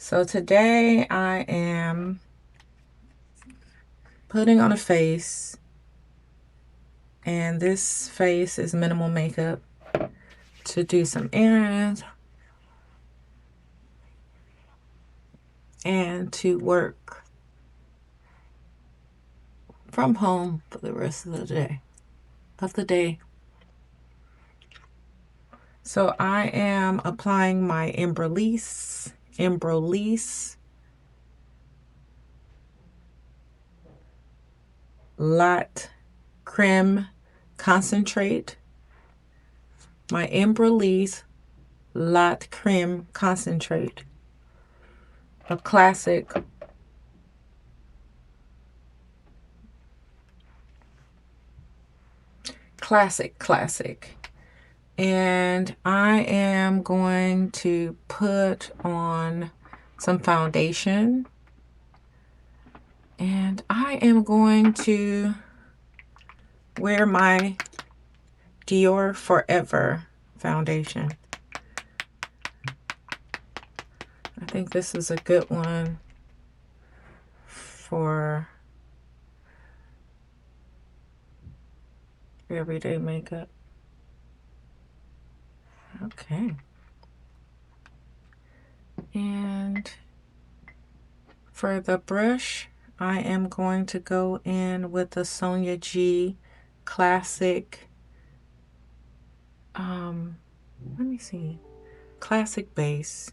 So today I am putting on a face, and this face is minimal makeup to do some errands and to work from home for the rest of the day. So I am applying my Embryolisse Lot Creme Concentrate. My Embryolisse Lot Creme Concentrate. A classic. Classic. And I am going to put on some foundation. And I am going to wear my Dior Forever foundation. I think this is a good one for everyday makeup. Okay. And for the brush, I am going to go in with the Sonia G Classic, let me see, Classic Base.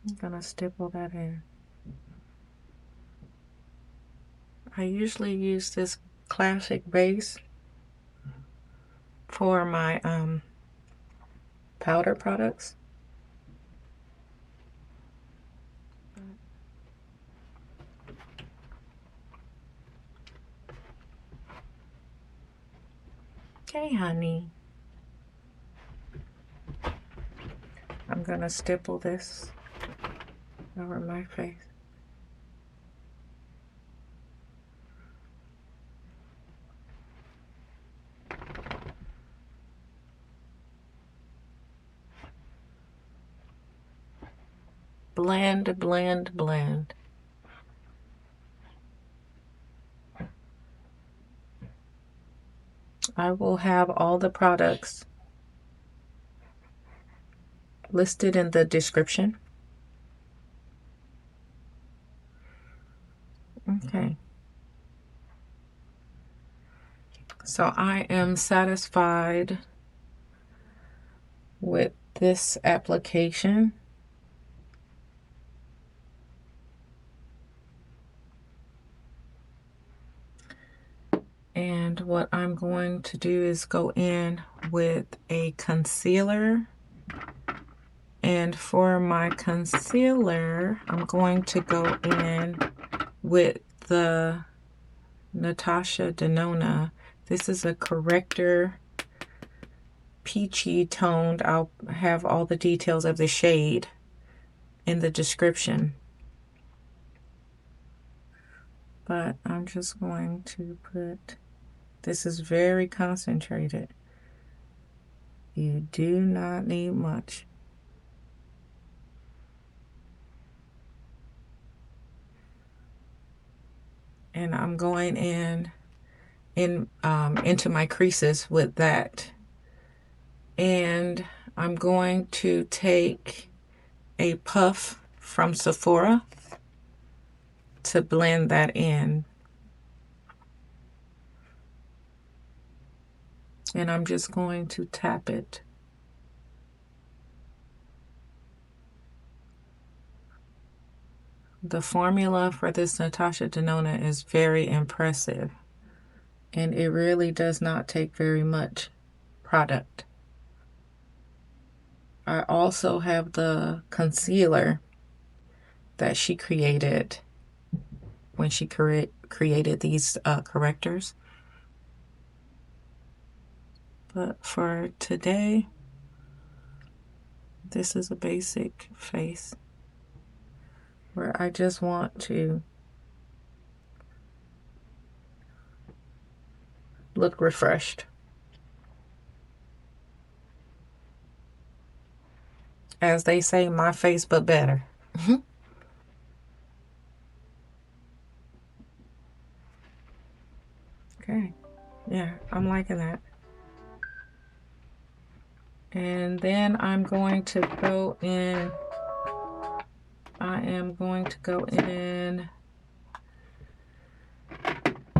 I'm gonna stipple that in. I usually use this Classic Base for my powder products. Okay, honey. I'm gonna stipple this over my face. Blend. I will have all the products listed in the description. Okay. So I am satisfied with this application. And what I'm going to do is go in with a concealer. And for my concealer, I'm going to go in with the Natasha Denona. This is a Corrector peachy toned. I'll have all the details of the shade in the description. But I'm just going to put, this is very concentrated. You do not need much. And I'm going into my creases with that. And I'm going to take a puff from Sephora to blend that in. And I'm just going to tap it. The formula for this Natasha Denona is very impressive. And it really does not take very much product. I also have the concealer that she created when she created these correctors. But for today, this is a basic face where I just want to look refreshed. As they say, my face but better. Okay, yeah, I'm liking that. And then I'm going to go in, I am going to go in,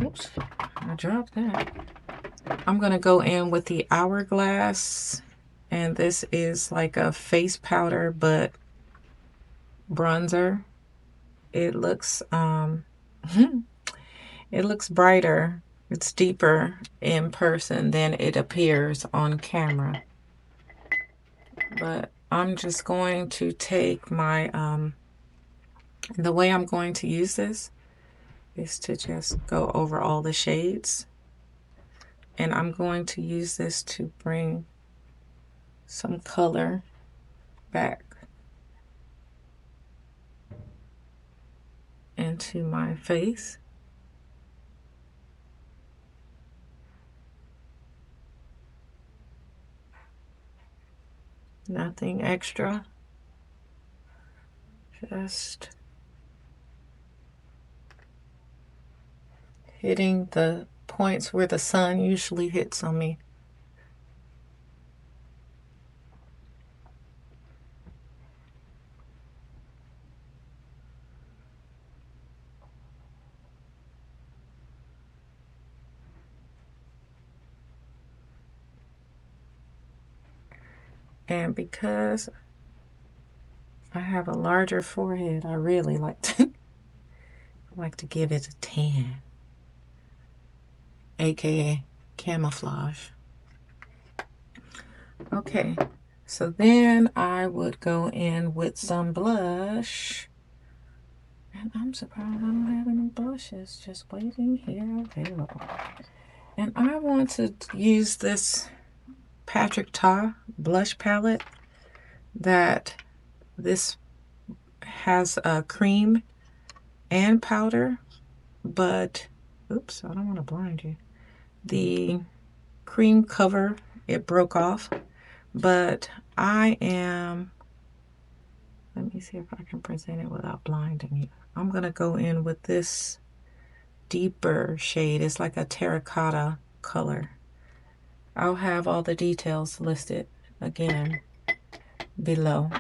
oops, I dropped that. I'm going to go in with the Hourglass, and this is like a face powder but bronzer. It looks it looks brighter, it's deeper in person than it appears on camera. But I'm just going to take my the way I'm going to use this is to just go over all the shades, and I'm going to use this to bring some color back into my face. Nothing extra, just hitting the points where the sun usually hits on me. And because I have a larger forehead, I really like to give it a tan, aka camouflage. Okay, so then I would go in with some blush. And I'm surprised I don't have any blushes just waiting here available. And I want to use this Patrick Ta blush palette that this has a cream and powder, but oops, I don't want to blind you. The cream cover, it broke off, but I am, let me see if I can present it without blinding you. I'm gonna go in with this deeper shade. It's like a terracotta color. I'll have all the details listed again below.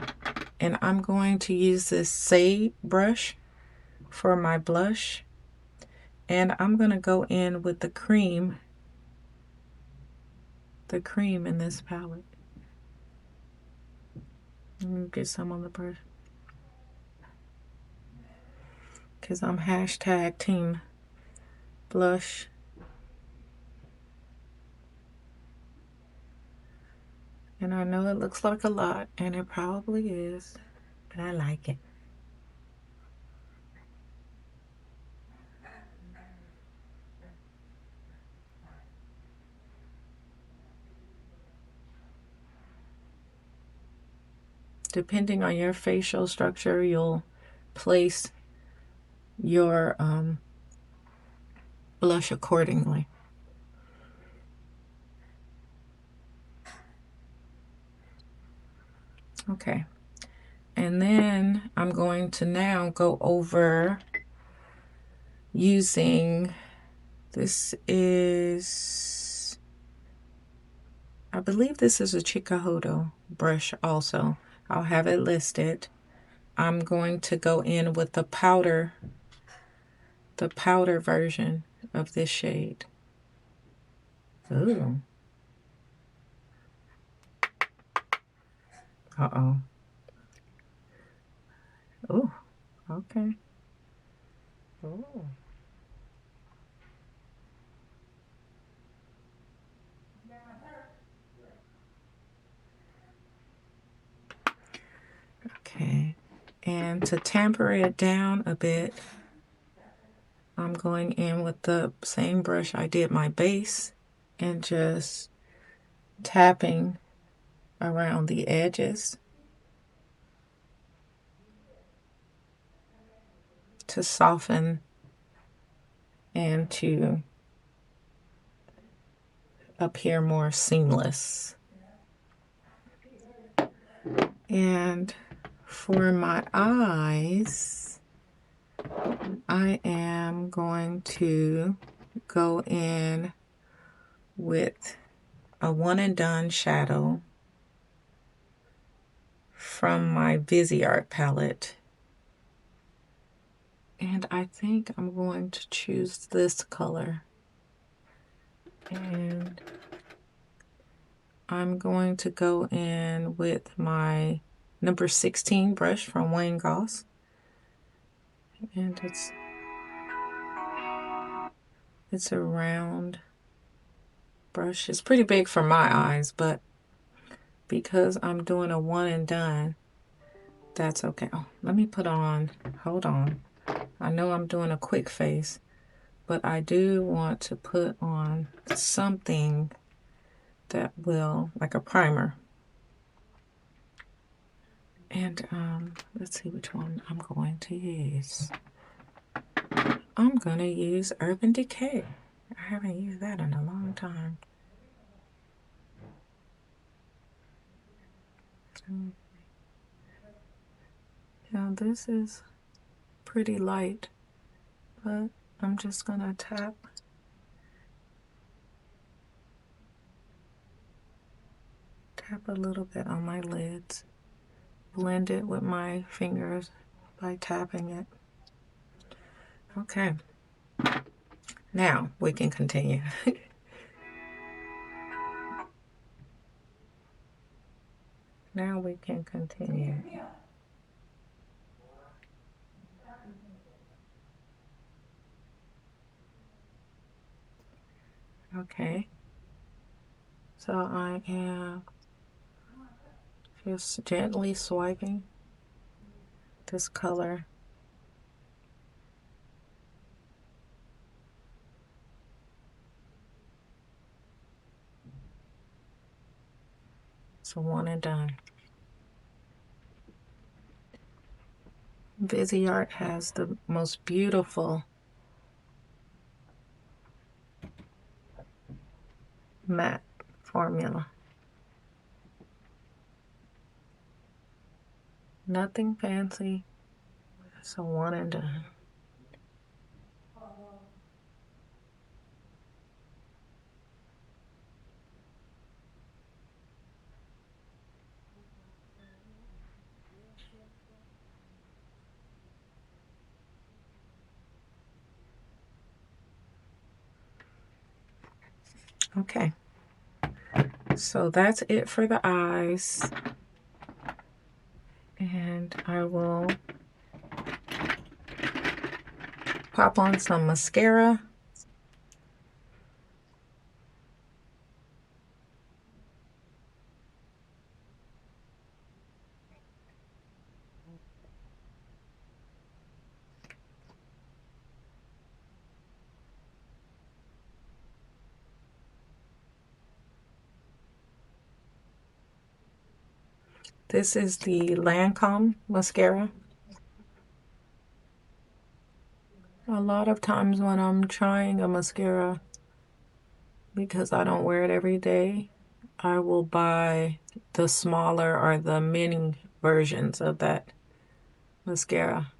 And I'm going to use this Say brush for my blush. And I'm going to go in with the cream in this palette. Let me get some on the brush, because I'm hashtag team blush. And I know it looks like a lot, and it probably is, but I like it. Depending on your facial structure, you'll place your blush accordingly. Okay, and then I'm going to now go over using, this is, I believe this is a Chikuhodo brush also. I'll have it listed. I'm going to go in with the powder version of this shade. Ooh. Uh-oh. Ooh, okay. Ooh. Okay, and to tamper it down a bit, I'm going in with the same brush I did my base and just tapping around the edges to soften and to appear more seamless. And for my eyes, I am going to go in with a one and done shadow from my Viseart palette. And I think I'm going to choose this color. And I'm going to go in with my number 16 brush from Goss. And it's a round brush. It's pretty big for my eyes, but because I'm doing a one and done, that's okay. Oh, let me put on, hold on. I know I'm doing a quick face, but I do want to put on something that will, like a primer. And let's see which one I'm going to use. I'm going to use Urban Decay. I haven't used that in a long time. Now this is pretty light, but I'm just going to tap a little bit on my lids. Blend it with my fingers by tapping it. Okay. Now we can continue. Now we can continue. Okay. So I am just gently swiping this color. It's a one and done. Viseart has the most beautiful matte formula. Nothing fancy. It's a one and done. Okay. So that's it for the eyes. And I will pop on some mascara. This is the Lancome mascara. A lot of times when I'm trying a mascara, because I don't wear it every day, I will buy the smaller or the mini versions of that mascara.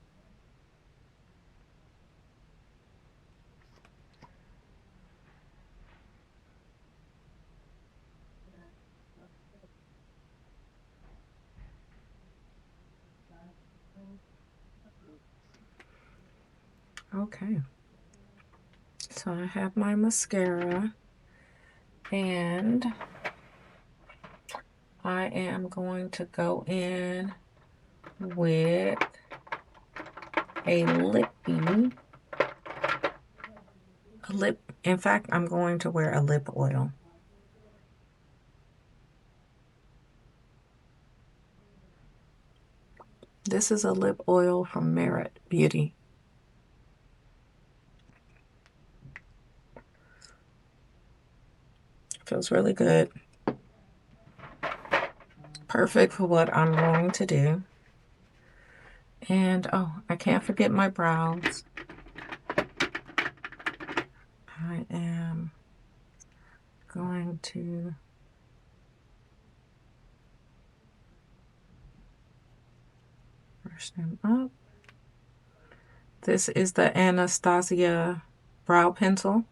Okay. So I have my mascara, and I am going to go in with a lip. In fact, I'm going to wear a lip oil. This is a lip oil from Merit Beauty. Feels really good. Perfect for what I'm going to do. And oh, I can't forget my brows. I am going to Brush them up. This is the Anastasia brow pencil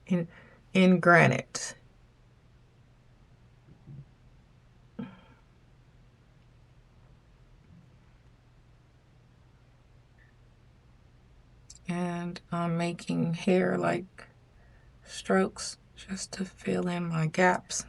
in granite. And I'm making hair like strokes just to fill in my gaps.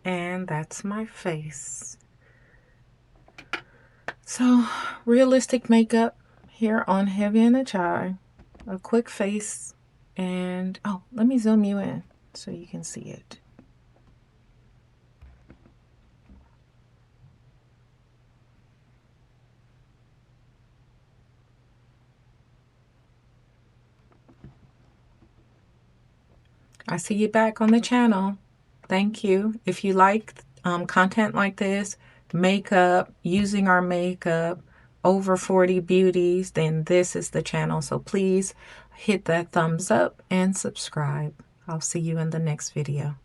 And that's my face. So, realistic makeup here on Heavy in the Chai. A quick face. And, oh, let me zoom you in so you can see it. I see you back on the channel. Thank you. If you like content like this, makeup, using our makeup, over 40 beauties, then this is the channel. So please hit that thumbs up and subscribe. I'll see you in the next video.